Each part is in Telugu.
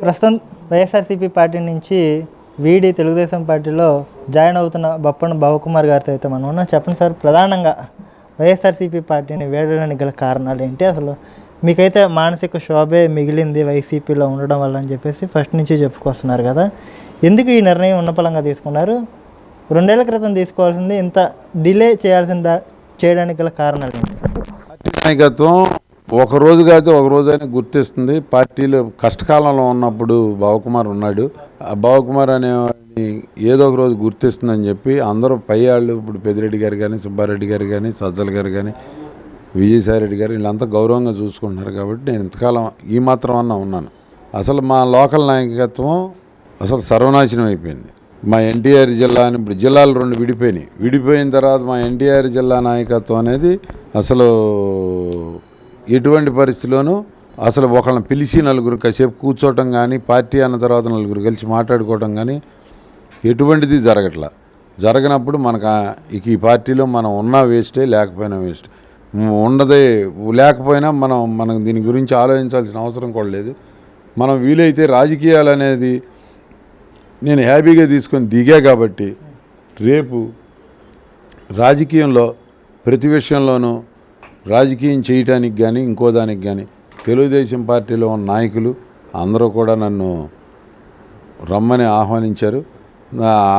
ప్రస్తుతం వైఎస్ఆర్సీపీ పార్టీ నుంచి వీడి తెలుగుదేశం పార్టీలో జాయిన్ అవుతున్న బొప్పన భవకుమార్ గారితో అయితే మనం ఉన్నాం. చెప్పండి సార్, ప్రధానంగా వైఎస్ఆర్సీపీ పార్టీని వీడడానికి గల కారణాలు ఏంటి? అసలు మీకైతే మానసిక శోభే మిగిలింది వైసీపీలో ఉండడం వల్ల అని చెప్పేసి ఫస్ట్ నుంచి చెప్పుకొస్తున్నారు కదా. ఎందుకు ఈ నిర్ణయం ఉన్నపలంగా తీసుకున్నారు? 2 ఏళ్ల క్రితం తీసుకోవాల్సింది ఇంత డిలే చేయడానికి గల కారణాలు ఏంటి? నాయకత్వం ఒక రోజు కాదు ఒక రోజైనా గుర్తిస్తుంది. పార్టీలో కష్టకాలంలో ఉన్నప్పుడు భవకుమార్ ఉన్నాడు. ఆ భవకుమార్ అనేవాడిని ఏదో ఒక రోజు గుర్తిస్తుందని చెప్పి అందరూ పై వాళ్ళు, ఇప్పుడు పెద్దిరెడ్డి గారు కానీ, సుబ్బారెడ్డి గారు కానీ, సజ్జల గారు కానీ, విజయసాయిరెడ్డి గారు వీళ్ళంతా గౌరవంగా చూసుకుంటున్నారు. కాబట్టి నేను ఇంతకాలం ఈ మాత్రం అన్నా ఉన్నాను. అసలు మా లోకల్ నాయకత్వం అసలు సర్వనాశనం అయిపోయింది. మా ఎన్టీఆర్ జిల్లా అని ఇప్పుడు జిల్లాలు 2 విడిపోయినాయి. విడిపోయిన తర్వాత మా ఎన్టీఆర్ జిల్లా నాయకత్వం అనేది అసలు ఎటువంటి పరిస్థితిలోనూ అసలు ఒకళ్ళని పిలిచి నలుగురు కాసేపు కూర్చోవటం కానీ, పార్టీ అన్న తర్వాత నలుగురు కలిసి మాట్లాడుకోవటం కానీ ఎటువంటిది జరగనప్పుడు మనకు ఇక ఈ పార్టీలో మనం ఉన్నా వేస్టే, లేకపోయినా వేస్ట్. ఉండదే లేకపోయినా మనం దీని గురించి ఆలోచించాల్సిన అవసరం కూడా లేదు. మనం వీలైతే రాజకీయాలు అనేది నేను హ్యాపీగా తీసుకొని దిగా కాబట్టి రేపు రాజకీయంలో ప్రతి విషయంలోనూ రాజకీయం చేయటానికి కానీ ఇంకో దానికి కానీ తెలుగుదేశం పార్టీలో ఉన్న నాయకులు అందరూ కూడా నన్ను రమ్మని ఆహ్వానించారు.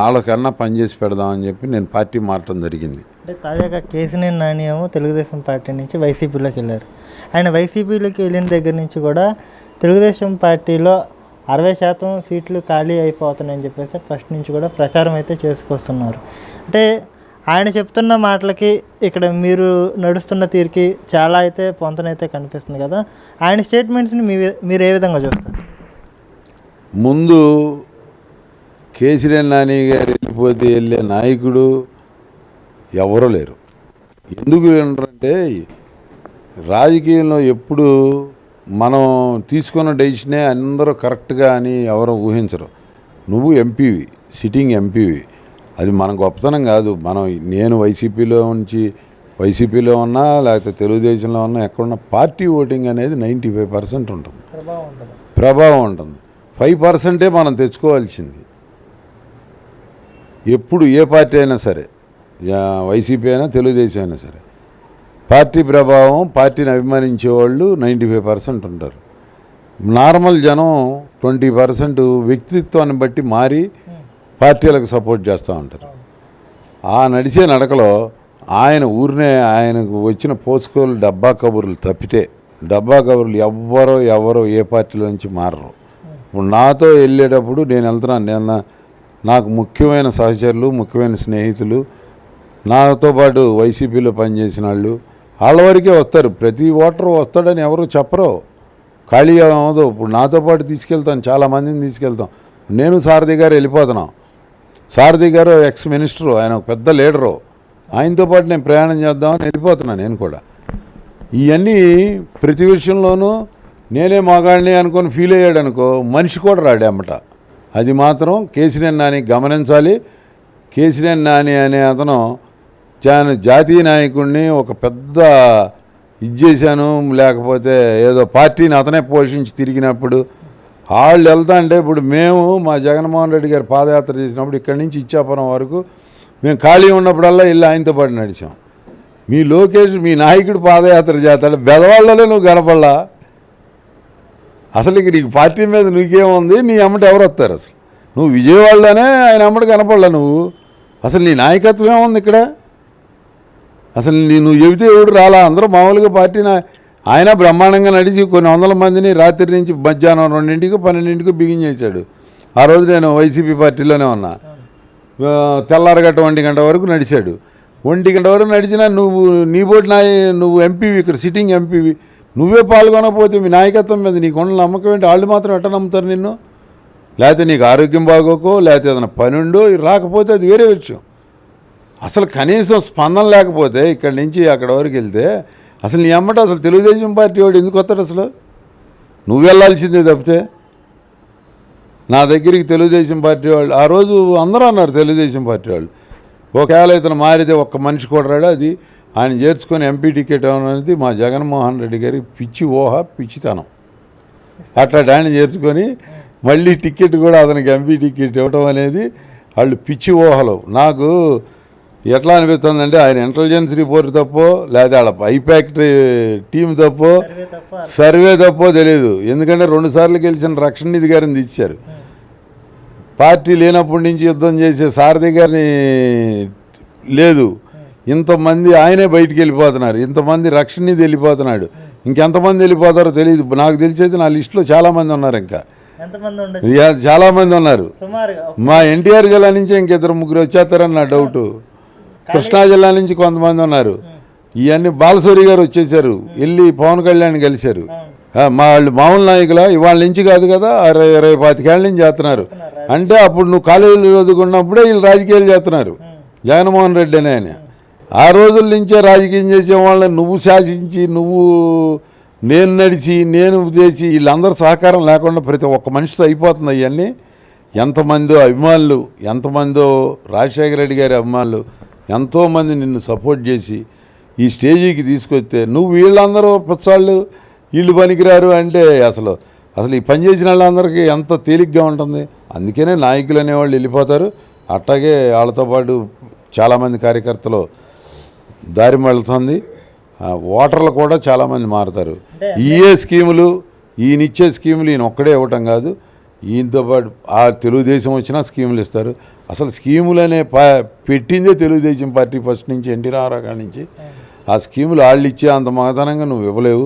వాళ్ళకన్నా పనిచేసి పెడదామని చెప్పి నేను పార్టీ మారటం జరిగింది. అంటే తాజాగా కేసినేని నాని ఏమో తెలుగుదేశం పార్టీ నుంచి వైసీపీలోకి వెళ్ళారు. ఆయన వైసీపీలోకి వెళ్ళిన దగ్గర నుంచి కూడా తెలుగుదేశం పార్టీలో 60% సీట్లు ఖాళీ అయిపోతున్నాయని చెప్పేసి ఫస్ట్ నుంచి కూడా ప్రచారం అయితే చేసుకొస్తున్నారు. అంటే ఆయన చెప్తున్న మాటలకి ఇక్కడ మీరు నడుస్తున్న తీరుకి చాలా అయితే పొంతనైతే కనిపిస్తుంది కదా. ఆయన స్టేట్మెంట్స్ని మీరు ఏ విధంగా చూస్తారు? ముందు కేసినేని నాని గారు వెళ్ళిపోతే వెళ్ళే నాయకుడు ఎవరూ లేరు. ఎందుకు ఏంటంటే రాజకీయంలో ఎప్పుడు మనం తీసుకున్న డెసిషనే అందరూ కరెక్ట్గా అని ఎవరు ఊహించరు. నువ్వు ఎంపీవి, సిట్టింగ్ ఎంపీవి, అది మన గొప్పతనం కాదు. నేను వైసీపీలో ఉన్నా లేకపోతే తెలుగుదేశంలో ఉన్నా ఎక్కడున్నా పార్టీ ఓటింగ్ అనేది 95% ఉంటుంది, ప్రభావం ఉంటుంది. 5%ఏ మనం తెచ్చుకోవాల్సింది. ఎప్పుడు ఏ పార్టీ అయినా సరే, వైసీపీ అయినా తెలుగుదేశం అయినా సరే, పార్టీ ప్రభావం, పార్టీని అభిమానించే వాళ్ళు 95% ఉంటారు. నార్మల్ జనం 20% వ్యక్తిత్వాన్ని బట్టి మారి పార్టీలకు సపోర్ట్ చేస్తూ ఉంటారు. ఆ నడిచే నడకలో ఆయనకు వచ్చిన పోసుకోలు డబ్బా కబుర్లు తప్పితే, డబ్బా కబుర్లు ఎవరో ఏ పార్టీలో నుంచి మారరు. ఇప్పుడు నాతో వెళ్ళేటప్పుడు నేను వెళ్తున్నాను, నాకు ముఖ్యమైన సహచరులు, ముఖ్యమైన స్నేహితులు, నాతో పాటు వైసీపీలో పనిచేసిన వాళ్ళు వాళ్ళ వరకే వస్తారు. ప్రతి ఓటరు వస్తాడని ఎవరు చెప్పరు. ఖాళీగా అవ్వదు. ఇప్పుడు నాతో పాటు తీసుకెళ్తాను, చాలామందిని తీసుకెళ్తాం. నేను సారథి గారు వెళ్ళిపోతున్నాం. సారథి గారు ఎక్స్ మినిస్టరు, ఆయన ఒక పెద్ద లీడరు. ఆయనతో పాటు నేను ప్రయాణం చేద్దామని వెళ్ళిపోతున్నాను. నేను కూడా ఇవన్నీ ప్రతి విషయంలోనూ నేనే మగాడిని అనుకొని ఫీల్ అయ్యాడు అనుకో, మనిషి కూడా రాడేమట. అది మాత్రం కేసినేని నాని గమనించాలి. కేసినేని నాని అనే అతను జాతీయ నాయకుడిని ఒక పెద్ద చేశాను, లేకపోతే ఏదో పార్టీని అతనే పోషించి తిరిగినప్పుడు వాళ్ళు వెళ్తా అంటే, ఇప్పుడు మేము మా జగన్మోహన్ రెడ్డి గారు పాదయాత్ర చేసినప్పుడు ఇక్కడి నుంచి ఇచ్చాపురం వరకు మేము ఖాళీ ఉన్నప్పుడల్లా వెళ్ళి ఆయనతో పాటు నడిచాం. మీ లోకేష్ మీ నాయకుడు పాదయాత్ర చేస్తాడు, బెదవాళ్ళలో నువ్వు కనపడలా. అసలు ఇక నీకు పార్టీ మీద నీకేముంది? నీ అమ్మటి ఎవరు వస్తారు? అసలు నువ్వు విజయవాడలోనే ఆయన అమ్మటి కనపడలా. నువ్వు అసలు నీ నాయకత్వం ఏముంది ఇక్కడ? అసలు నువ్వు చెబితే ఎవడు రాలా. అందరూ మామూలుగా పార్టీని ఆయన బ్రహ్మాండంగా నడిచి కొన్ని వందల మందిని రాత్రి నుంచి మధ్యాహ్నం 2ంటికి 12ంటికి బిగించేశాడు. ఆ రోజు నేను వైసీపీ పార్టీలోనే ఉన్నా. తెల్లారగట్ట 1 గంట వరకు నడిచాడు. 1 గంట వరకు నడిచినా నీ బోటి నువ్వు ఎంపీవి, ఇక్కడ సిట్టింగ్ ఎంపీవి, నువ్వే పాల్గొనకపోతే మీ నాయకత్వం మీద నీకు ఉన్న నమ్మకం ఏంటి? వాళ్ళు మాత్రం ఎట్ట నమ్ముతారు నిన్ను? లేకపోతే నీకు ఆరోగ్యం బాగోకో, లేకపోతే ఏదైనా పని ఉండో రాకపోతే అది వేరే విషయం. అసలు కనీసం స్పందన లేకపోతే ఇక్కడి నుంచి అక్కడ వరకు వెళ్తే అసలు నీ అమ్మట అసలు తెలుగుదేశం పార్టీ వాడు ఎందుకు వస్తాడు? అసలు నువ్వు వెళ్ళాల్సిందే తప్పితే. నా దగ్గరికి తెలుగుదేశం పార్టీ వాళ్ళు ఆ రోజు అందరూ అన్నారు, తెలుగుదేశం పార్టీ వాళ్ళు, ఒకవేళ ఇతను మారితే ఒక్క మనిషి కూడా రాడు, అది ఆయన చేర్చుకొని ఎంపీ టికెట్ అనేది మా జగన్మోహన్ రెడ్డి గారి పిచ్చి ఊహ, పిచ్చితనం. అట్లా ఆయన చేర్చుకొని మళ్ళీ టికెట్ కూడా అతనికి ఎంపీ టికెట్ ఇవ్వటం అనేది వాళ్ళు పిచ్చి ఊహలు. నాకు ఎట్లా అనిపిస్తుందంటే ఆయన ఇంటెలిజెన్స్ రిపోర్ట్ తప్పో లేదా వాళ్ళ ఐపాక్ట్ టీం తప్పో సర్వే తప్పో తెలియదు. ఎందుకంటే 2 సార్లు గెలిచిన రక్షణ నిధి గారిని ఇచ్చారు. పార్టీ లేనప్పటి నుంచి యుద్ధం చేసే సారథి గారిని లేదు. ఇంతమంది ఆయనే బయటికి వెళ్ళిపోతున్నారు, ఇంతమంది రక్షణ నిధి వెళ్ళిపోతున్నాడు, ఇంకెంతమంది వెళ్ళిపోతారో తెలియదు. నాకు తెలిసేది నా లిస్టులో చాలామంది ఉన్నారు, ఇంకా చాలామంది ఉన్నారు. మా ఎన్టీఆర్ జిల్లా నుంచి ఇంకిద్దరు ముగ్గురు వచ్చేస్తారని నా డౌటు. కృష్ణా జిల్లా నుంచి కొంతమంది ఉన్నారు. ఇవన్నీ బాలసూరి గారు వచ్చేసారు, వెళ్ళి పవన్ కళ్యాణ్ కలిశారు. వాళ్ళు మామూలు నాయకుల ఇవాళ నుంచి కాదు కదా, 20-25 ఏళ్ళ నుంచి చేస్తున్నారు. అంటే అప్పుడు నువ్వు కాలేజీలో చదువుకున్నప్పుడే వీళ్ళు రాజకీయాలు చేస్తున్నారు. జగన్మోహన్ రెడ్డి అని ఆయన ఆ రోజుల నుంచే రాజకీయం చేసే వాళ్ళని నువ్వు శాసించి, నువ్వు నేను నడిచి, నేను చేసి, వీళ్ళందరూ సహకారం లేకుండా ప్రతి ఒక్క మనిషితో అయిపోతుంది. అవన్నీ ఎంతమందో అభిమానులు, ఎంతమందో రాజశేఖర రెడ్డి గారి అభిమానులు ఎంతోమంది నిన్ను సపోర్ట్ చేసి ఈ స్టేజీకి తీసుకొస్తే నువ్వు వీళ్ళందరూ పిచ్చాళ్ళు, వీళ్ళు పనికిరారు అంటే అసలు ఈ పని చేసిన వాళ్ళందరికీ ఎంత తేలిగ్గా ఉంటుంది. అందుకనే నాయకులు అనేవాళ్ళు వెళ్ళిపోతారు. అట్లాగే వాళ్ళతో పాటు చాలామంది కార్యకర్తలు దారి మళ్తుంది. ఓటర్లు కూడా చాలామంది మారుతారు. ఈయే స్కీములు, ఈయనిచ్చే స్కీములు ఈయన ఒక్కడే ఇవ్వటం కాదు, ఈయనతో పాటు ఆ తెలుగుదేశం వచ్చినా స్కీములు ఇస్తారు. అసలు స్కీములు అనే పెట్టిందే తెలుగుదేశం పార్టీ ఫస్ట్ నుంచి, ఎన్టీ రామారావు కాడి నుంచి. ఆ స్కీములు వాళ్ళు ఇచ్చే అంత మగతనంగా నువ్వు ఇవ్వలేవు.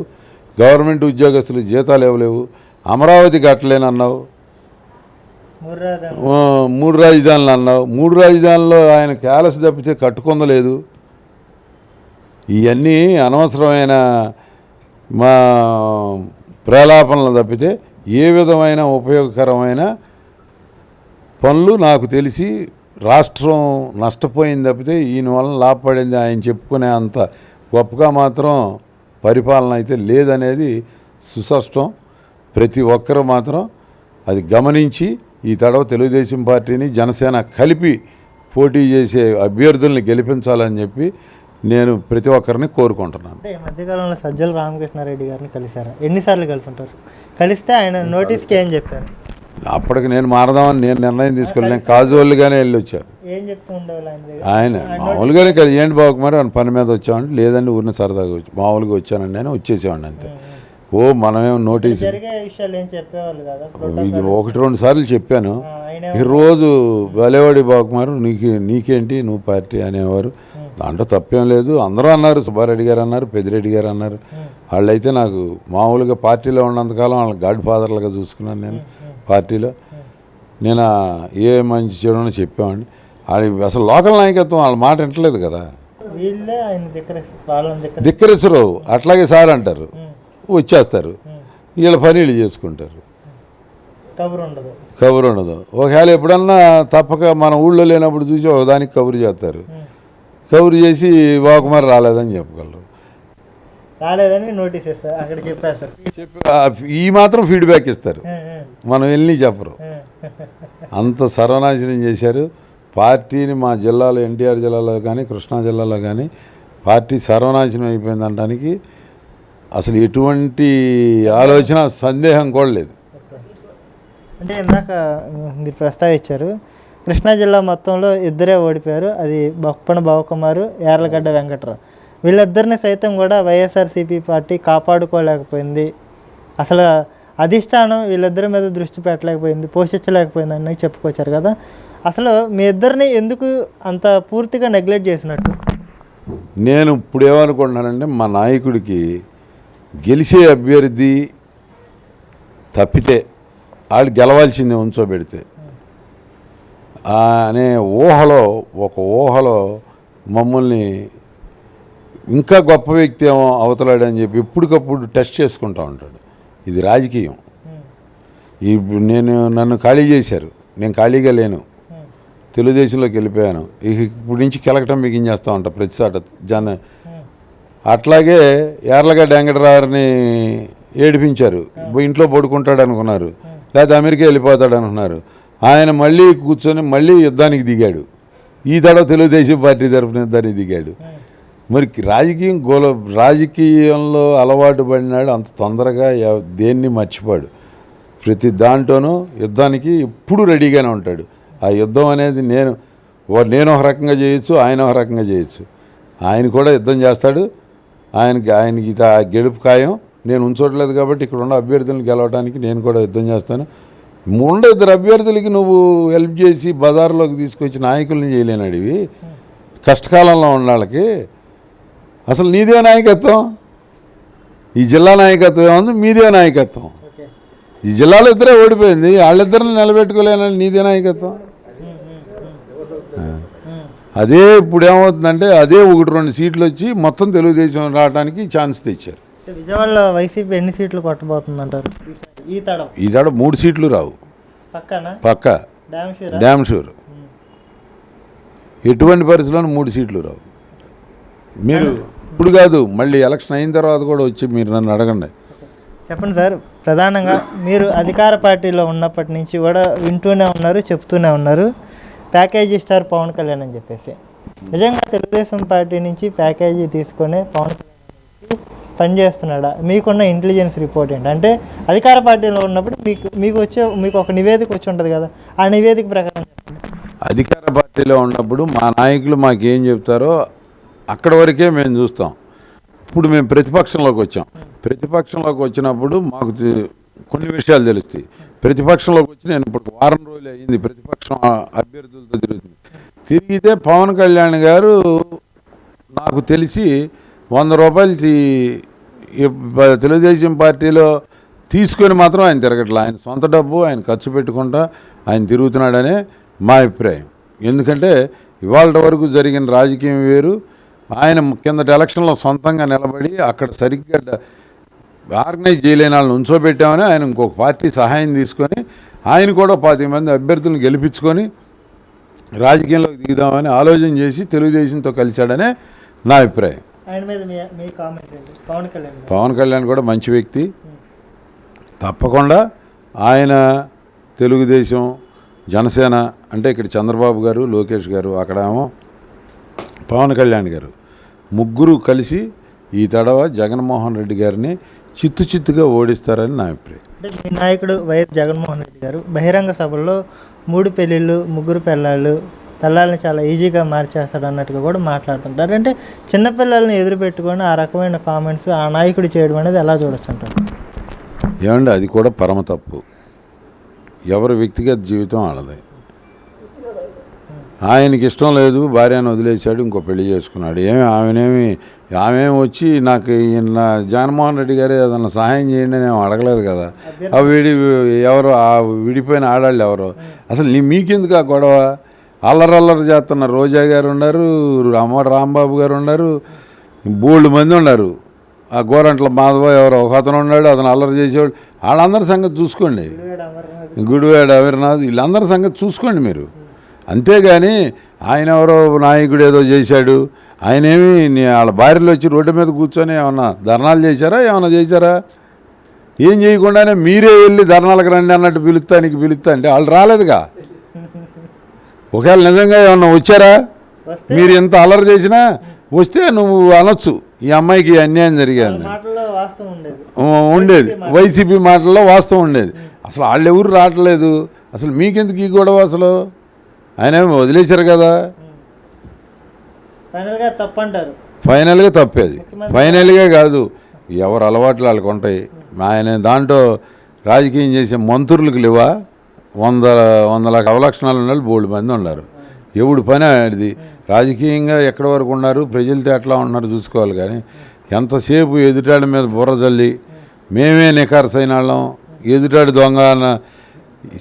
గవర్నమెంట్ ఉద్యోగస్తులు జీతాలు ఇవ్వలేవు. అమరావతి కట్టలేనన్నావు, 3 రాజధానులు అన్నావు. 3 రాజధానుల్లో ఆయన క్యాలస్ తప్పితే కట్టుకొందలేదు. ఇవన్నీ అనవసరమైన మా ప్రలాపనలు తప్పితే ఏ విధమైన ఉపయోగకరమైన పనులు నాకు తెలిసి రాష్ట్రం నష్టపోయింది తప్పితే ఈయన వలన లాభపడింది ఆయన చెప్పుకునే అంత గొప్పగా మాత్రం పరిపాలన అయితే లేదనేది సుస్పష్టం. ప్రతి ఒక్కరూ మాత్రం అది గమనించి ఈ తడవ తెలుగుదేశం పార్టీని జనసేన కలిపి పోటీ చేసే అభ్యర్థుల్ని గెలిపించాలని చెప్పి నేను ప్రతి ఒక్కరిని కోరుకుంటున్నాను. అంటే ఈ మధ్యకాలంలో సజ్జల రామకృష్ణారెడ్డి గారిని కలిశారా? ఎన్నిసార్లు కలిసి ఉంటారు? కలిస్తే ఆయన నోటీస్కి ఏం చెప్పారు? అప్పటికి నేను మారదామని నేను నిర్ణయం తీసుకోలేదు. నేను కాజువల్గానే వెళ్ళి వచ్చాను. ఏం చెప్తూ ఉండేవాళ్ళు ఆయన మామూలుగానే ఏంటి బాగుకుమారు అని పని మీద వచ్చామంటే, లేదండి ఊరిని సరదాగా వచ్చి మామూలుగా వచ్చానండి అని వచ్చేసేవాడిని అంతే. మనమేం నోటీస్ ఇది 1-2 సార్లు చెప్పాను. ఈ రోజు బలేవాడి బాగుకుమారు నీకేంటి నువ్వు పార్టీ అనేవారు. దాంట్లో తప్పేం లేదు. అందరూ అన్నారు, సుబ్బారెడ్డి గారు అన్నారు, పెద్దిరెడ్డి గారు అన్నారు. వాళ్ళైతే నాకు మామూలుగా పార్టీలో ఉన్నంతకాలం వాళ్ళ గాడ్ ఫాదర్లుగా చూసుకున్నాను. నేను పార్టీలో నేను ఏ మంచి చెడునో చెప్పామండి. అసలు లోకల్ నాయకత్వం వాళ్ళ మాట వింటలేదు కదా, ధిక్కరించరు. అట్లాగే సార్ అంటారు, వచ్చేస్తారు, వీళ్ళ పని వీళ్ళు చేసుకుంటారు, కబురు ఉండదు. ఒకవేళ ఎప్పుడన్నా తప్పక మన ఊళ్ళో లేనప్పుడు చూసి ఒకదానికి కబురు చేస్తారు. కబురు చేసి బాగుకుమారు రాలేదని చెప్పగలరు, రాలేదని నోటీస్ ఇస్తారు, అక్కడ చెప్పారు. ఈ మాత్రం ఫీడ్బ్యాక్ ఇస్తారు, మనం వెళ్ళి చెప్పరు. అంత సర్వనాశనం చేశారు పార్టీని. మా జిల్లాలో ఎన్టీఆర్ జిల్లాలో కానీ కృష్ణా జిల్లాలో కానీ పార్టీ సర్వనాశనం అయిపోయింది అనడానికి అసలు ఎటువంటి ఆలోచన సందేహం కూడా లేదు. అంటే ఇందాక మీరు ప్రస్తావించారు, కృష్ణా జిల్లా మొత్తంలో ఇద్దరే ఓడిపోయారు. అది బొప్పన బావకుమారు, యార్లగడ్డ వెంకట్రావు. వీళ్ళిద్దరిని సైతం కూడా వైఎస్ఆర్సీపీ పార్టీ కాపాడుకోలేకపోయింది. అసలు అధిష్టానం వీళ్ళిద్దరి మీద దృష్టి పెట్టలేకపోయింది, పోషించలేకపోయింది అని చెప్పుకొచ్చారు కదా. అసలు మీ ఇద్దరిని ఎందుకు అంత పూర్తిగా నెగ్లెక్ట్ చేసినట్టు? నేను ఇప్పుడు ఏమనుకుంటున్నానంటే, మా నాయకుడికి గెలిచే అభ్యర్థి తప్పితే వాళ్ళు గెలవాల్సిందే ఉంచోబెడితే అనే ఊహలో మమ్మల్ని ఇంకా గొప్ప వ్యక్తి ఏమో అవతలాడని చెప్పి ఎప్పటికప్పుడు టెస్ట్ చేసుకుంటూ ఉంటాడు. ఇది రాజకీయం. నన్ను ఖాళీ చేశారు, నేను ఖాళీగా లేను, తెలుగుదేశంలోకి వెళ్ళిపోయాను. ఇప్పుడు నుంచి కెలకటం బిగించేస్తూ ఉంటా ప్రతిసాట అట్లాగే యార్లగడ్డ వెంకటరావుని ఏడిపించారు, ఇంట్లో పడుకుంటాడు అనుకున్నారు, లేకపోతే అమెరికా వెళ్ళిపోతాడు అనుకున్నారు. ఆయన మళ్ళీ కూర్చొని మళ్ళీ యుద్ధానికి దిగాడు. ఈ తడవ తెలుగుదేశం పార్టీ తరఫున యుద్ధానికి దిగాడు. మరి రాజకీయంలో అలవాటు పడినాడు, అంత తొందరగా దేన్ని మర్చిపోడు. ప్రతి దాంట్లోనూ యుద్ధానికి ఎప్పుడు రెడీగానే ఉంటాడు. ఆ యుద్ధం అనేది నేను ఒక రకంగా చేయొచ్చు, ఆయన ఒక రకంగా చేయొచ్చు. ఆయన కూడా యుద్ధం చేస్తాడు. ఆయనకి గెలుపు ఖాయం. నేను ఉంచోట్లేదు కాబట్టి ఇక్కడ ఉన్న అభ్యర్థులను గెలవడానికి నేను కూడా యుద్ధం చేస్తాను. ఇద్దరు అభ్యర్థులకి నువ్వు హెల్ప్ చేసి బజార్లోకి తీసుకొచ్చి నాయకుల్ని చేయలేనడివి. కష్టకాలంలో ఉన్న వాళ్ళకి అసలు నీదే నాయకత్వం, ఈ జిల్లా నాయకత్వం ఏముంది, మీదే నాయకత్వం. ఈ జిల్లాలో ఇద్దరే ఓడిపోయింది, వాళ్ళిద్దరిని నిలబెట్టుకోలేనని నీదే నాయకత్వం. అదే ఇప్పుడు ఏమవుతుందంటే అదే 1-2 సీట్లు వచ్చి మొత్తం తెలుగుదేశం రావడానికి ఛాన్స్ తెచ్చారు. విజయవాడలో వైసీపీ ఎన్ని సీట్లు కొట్టబోతుంది అంటారు? ఈ తడ 3 సీట్లు రావు పక్క, డ్యామ్ షూర్. ఎటువంటి పరిస్థితుల్లో 3 సీట్లు రావు. మీరు ఇప్పుడు కాదు, మళ్ళీ ఎలక్షన్ అయిన తర్వాత కూడా వచ్చి మీరు నన్ను అడగండి. చెప్పండి సార్. ప్రధానంగా మీరు అధికార పార్టీలో ఉన్నప్పటి నుంచి కూడా వింటూనే ఉన్నారు, చెప్తూనే ఉన్నారు ప్యాకేజీ స్టార్ పవన్ కళ్యాణ్ అని చెప్పేసి. నిజంగా తెలుగుదేశం పార్టీ నుంచి ప్యాకేజీ తీసుకొని పవన్ కళ్యాణ్ పనిచేస్తున్నాడా? మీకున్న ఇంటెలిజెన్స్ రిపోర్ట్ ఏంటి? అంటే అధికార పార్టీలో ఉన్నప్పుడు మీకు ఒక నివేదిక వచ్చి ఉంటుంది కదా, ఆ నివేదిక ప్రకారం అధికార పార్టీలో ఉన్నప్పుడు మా నాయకులు మాకేం చెప్తారో అక్కడి వరకే మేము చూస్తాం. ఇప్పుడు మేము ప్రతిపక్షంలోకి వచ్చాం. ప్రతిపక్షంలోకి వచ్చినప్పుడు మాకు కొన్ని విషయాలు తెలుస్తాయి. ప్రతిపక్షంలోకి వచ్చి నేను ఇప్పుడు వారం రోజులు అయ్యింది ప్రతిపక్షం అభ్యర్థులతో తిరిగితే పవన్ కళ్యాణ్ గారు నాకు తెలిసి 100 రూపాయలు తెలుగుదేశం పార్టీలో తీసుకొని మాత్రం ఆయన తిరగట్లా. ఆయన సొంత డబ్బు ఆయన ఖర్చు పెట్టుకుంటా ఆయన తిరుగుతున్నాడనే మా అభిప్రాయం. ఎందుకంటే ఇవాళ వరకు జరిగిన రాజకీయం వేరు. ఆయన కిందటి ఎలక్షన్లో సొంతంగా నిలబడి అక్కడ సరిగ్గా ఆర్గనైజ్ చేయలేని వాళ్ళని ఉంచోబెట్టామని ఆయన ఇంకొక పార్టీ సహాయం తీసుకొని ఆయన కూడా 10 మంది అభ్యర్థులను గెలిపించుకొని రాజకీయంలోకి దిగుదామని ఆలోచన చేసి తెలుగుదేశంతో కలిశాడనే నా అభిప్రాయం. పవన్ కళ్యాణ్ కూడా మంచి వ్యక్తి. తప్పకుండా ఆయన తెలుగుదేశం, జనసేన అంటే ఇక్కడ చంద్రబాబు గారు, లోకేష్ గారు, అక్కడేమో పవన్ కళ్యాణ్ గారు, ముగ్గురు కలిసి ఈ తడవ జగన్మోహన్ రెడ్డి గారిని చిత్తుగా ఓడిస్తారని నా అభిప్రాయం. అంటే మీ నాయకుడు వైఎస్ జగన్మోహన్ రెడ్డి గారు బహిరంగ సభల్లో 3 పెళ్ళిళ్ళు, 3 పిల్లల్ని చాలా ఈజీగా మార్చేస్తాడు అన్నట్టుగా కూడా మాట్లాడుతుంటారు. అంటే చిన్నపిల్లల్ని ఎదురు పెట్టుకొని ఆ రకమైన కామెంట్స్ ఆ నాయకుడు చేయడం అనేది ఎలా చూడొచ్చు అంటారు? ఏమండి, అది కూడా పరమ తప్పు. ఎవరి వ్యక్తిగత జీవితం వాళ్ళది. ఆయనకి ఇష్టం లేదు, భార్యను వదిలేశాడు, ఇంకో పెళ్లి చేసుకున్నాడు. ఆమె వచ్చి నాకు జగన్మోహన్ రెడ్డి గారు ఏదన్నా సహాయం చేయండి అని అడగలేదు కదా. ఎవరు ఆ విడిపోయిన ఆడాళ్ళు ఎవరు? అసలు మీకెందుకు ఆ గొడవ? అల్లరల్లరి చేస్తున్న రోజా గారు ఉన్నారు, రాంబాబు గారు ఉన్నారు, బోల్డ్ మంది ఉన్నారు. ఆ గోరంట్ల మాధవ ఎవరో ఒక అతను ఉన్నాడు, అతను అల్లరి చేసేవాడు. వాళ్ళందరి సంగతి చూసుకోండి. గుడివాడ అమర్నాథ్ వీళ్ళందరి సంగతి చూసుకోండి మీరు. అంతేగాని ఆయన ఎవరో నాయకుడు ఏదో చేశాడు, ఆయనేమి వాళ్ళ భార్యలు వచ్చి రోడ్డు మీద కూర్చొని ఏమన్నా ధర్నాలు చేశారా? ఏం చేయకుండానే మీరే వెళ్ళి ధర్నాలకు రండి అన్నట్టు పిలుస్తా అంటే వాళ్ళు రాలేదుగా. ఒకవేళ నిజంగా ఏమన్నా వచ్చారా? మీరు ఎంత అల్లరి చేసినా వస్తే నువ్వు అనొచ్చు ఈ అమ్మాయికి అన్యాయం జరిగేది ఉండేది. వైసీపీ మాటల్లో వాస్తవం ఉండేది. అసలు వాళ్ళు ఎవరు రావట్లేదు. అసలు మీకెందుకు ఈ గొడవ? అసలు ఆయన వదిలేశారు కదా. ఫైనల్గా తప్పేది. ఫైనల్గా కాదు, ఎవరు అలవాట్లు వాళ్ళకి ఉంటాయి. ఆయన దాంట్లో రాజకీయం చేసే మంత్రులకు లేవా 100 అవలక్షణాలు ఉండాలి, బోల్డ్ మంది ఉన్నారు. ఎవడు పని అది. రాజకీయంగా ఎక్కడి వరకు ఉన్నారు, ప్రజలతో ఎట్లా ఉన్నారు చూసుకోవాలి. కానీ ఎంతసేపు ఎదుటాడి మీద బుర్ర జల్లి మేమే నికార్సైన వాళ్ళం, ఎదుటాడి దొంగ అన్న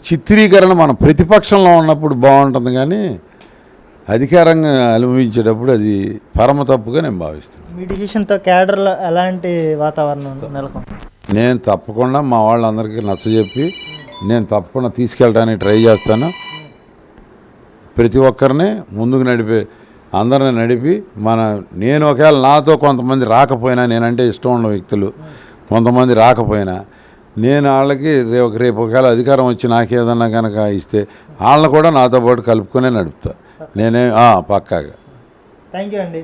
చిత్రీకరణ మన ప్రతిపక్షంలో ఉన్నప్పుడు బాగుంటుంది. కానీ అధికారంగా అనుభవించేటప్పుడు అది పరమ తప్పుగా నేను భావిస్తున్నాను. మీ డిసిషన్తో క్యాడర్లో ఎలాంటి వాతావరణం నెలకొంది? నేను తప్పకుండా మా వాళ్ళందరికీ నచ్చజెప్పి నేను తప్పకుండా తీసుకెళ్ళడానికి ట్రై చేస్తాను. ప్రతి ఒక్కరిని ముందుకు అందరిని నడిపి నేను ఒకవేళ నాతో కొంతమంది రాకపోయినా, నేనంటే ఇష్టం ఉన్న వ్యక్తులు కొంతమంది రాకపోయినా, నేను వాళ్ళకి రేపు ఒకవేళ అధికారం వచ్చి నాకేదన్నా కనుక ఇస్తే వాళ్ళని కూడా నాతో పాటు కలుపుకొనే నడుపుతా. పక్కాగా. థ్యాంక్ యూ అండి.